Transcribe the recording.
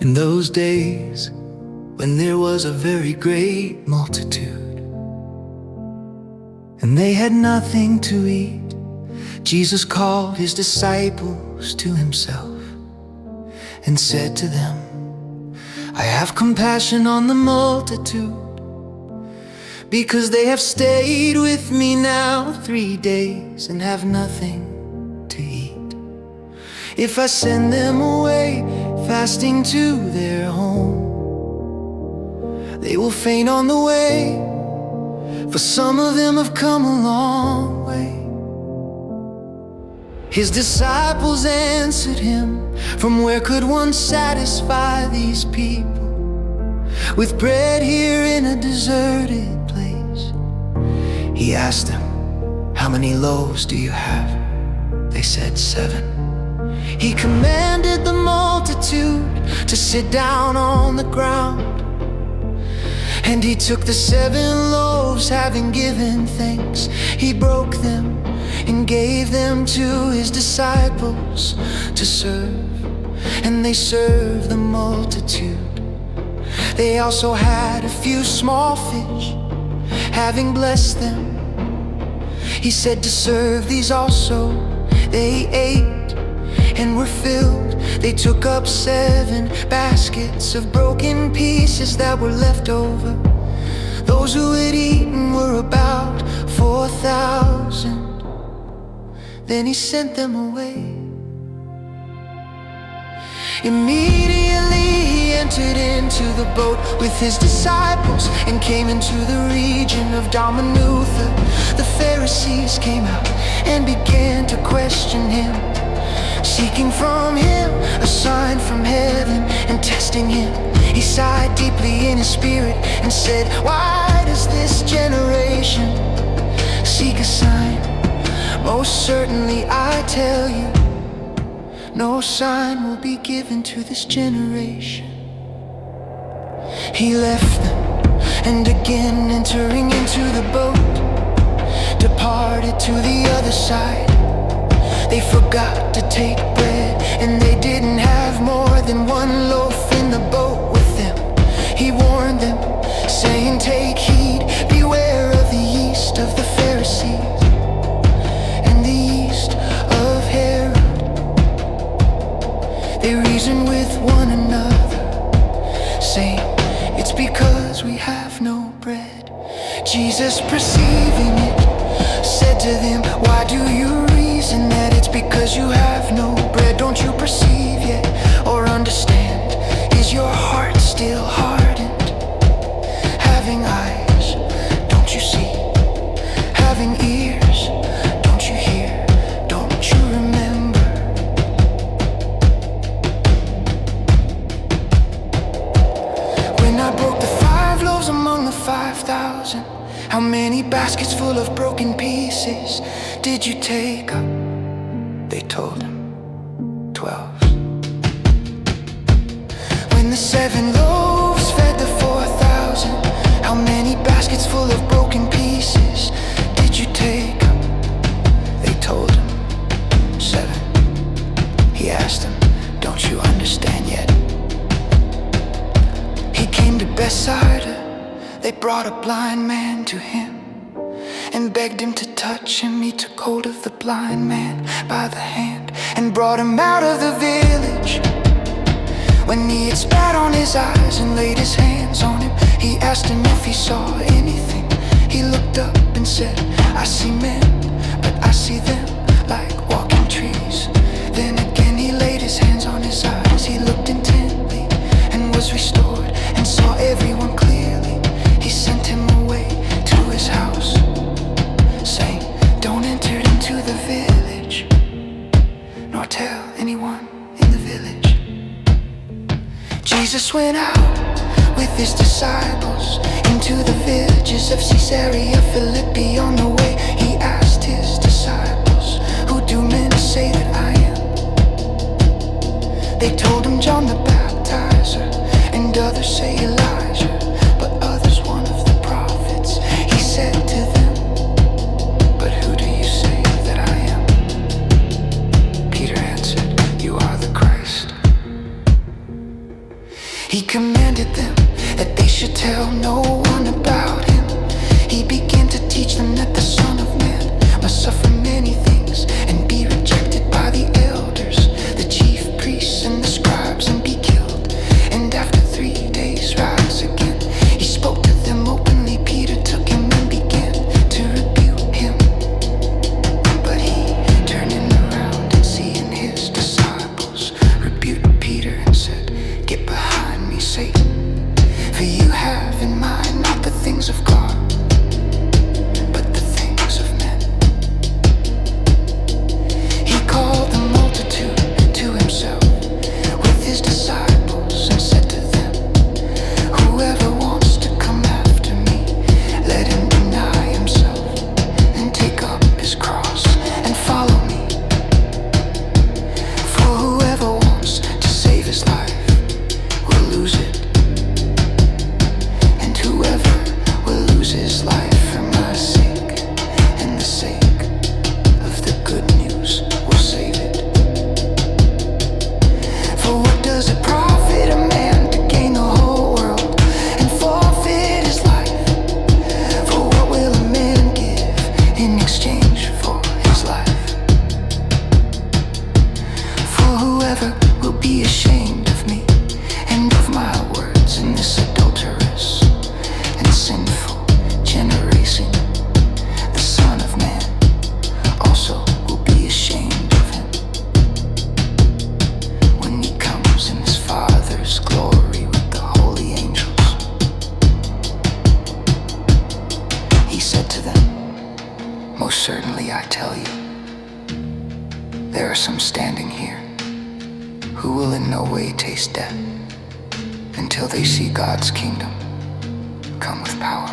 In those days, when there was a very great multitude, and they had nothing to eat, Jesus called his disciples to himself and said to them, I have compassion on the multitude, because they have stayed with me now 3 days and have nothing to eat. If I send them away fasting to their home, they will faint on the way, for some of them have come a long way. His disciples answered him, from where could one satisfy these people with bread here in a deserted place? He asked them, how many loaves do you have? They said 7. He commanded the multitude to sit down on the ground, and he took the 7 loaves, having given thanks, he broke them and gave them to his disciples to serve. And they served the multitude. They also had a few small fish, having blessed them, he said to serve these also. They ate and were filled. They took up 7 baskets of broken pieces that were left over. Those who had eaten were about 4,000. Then he sent them away. Immediately he entered into the boat with his disciples and came into the region of Dalmanutha. The Pharisees came out and began to question him, seeking from him a sign from heaven and testing him. He sighed deeply in his spirit and said, why does this generation seek a sign? Most certainly I tell you, no sign will be given to this generation. He left them, and again entering into the boat, departed to the other side. They forgot to take bread, and they didn't have more than 1 loaf in the boat with them. He warned them, saying, take heed, beware of the yeast of the Pharisees and the yeast of Herod. They reasoned with one another, saying, it's because we have no bread. Jesus, perceiving it, said to them, why do you reason that it's because you have no bread? Don't you perceive yet or understand? Is your heart still hardened? Having eyes, don't you see? Having ears, don't you hear? Don't you remember? When I broke the 5 loaves among the 5,000, how many baskets full of broken pieces did you take up? They told him, 12. When the 7 loaves fed the 4,000, how many baskets full of broken pieces did you take up? They told him, 7. He asked them, don't you understand yet? He came to Bethsaida. They brought a blind man to him and begged him to touch him. He took hold of the blind man by the hand and brought him out of the village. When he had spat on his eyes and laid his hands on him, he asked him if he saw anything. He looked up and said, I see men, but I see them like walking trees. Then again he laid his hands on his eyes. He looked intently and was restored and saw everyone clearly. He sent him away to his house, saying, don't enter into the village, nor tell anyone in the village. Jesus went out with his disciples into the villages of Caesarea Philippi. On the way he asked his disciples, who do men say that I am? They told him, John the Baptizer, and others say Elijah, but others one of the prophets. He said to them, but who do you say that I am? Peter answered, you are the Christ. There are some standing here who will in no way taste death until they see God's kingdom come with power.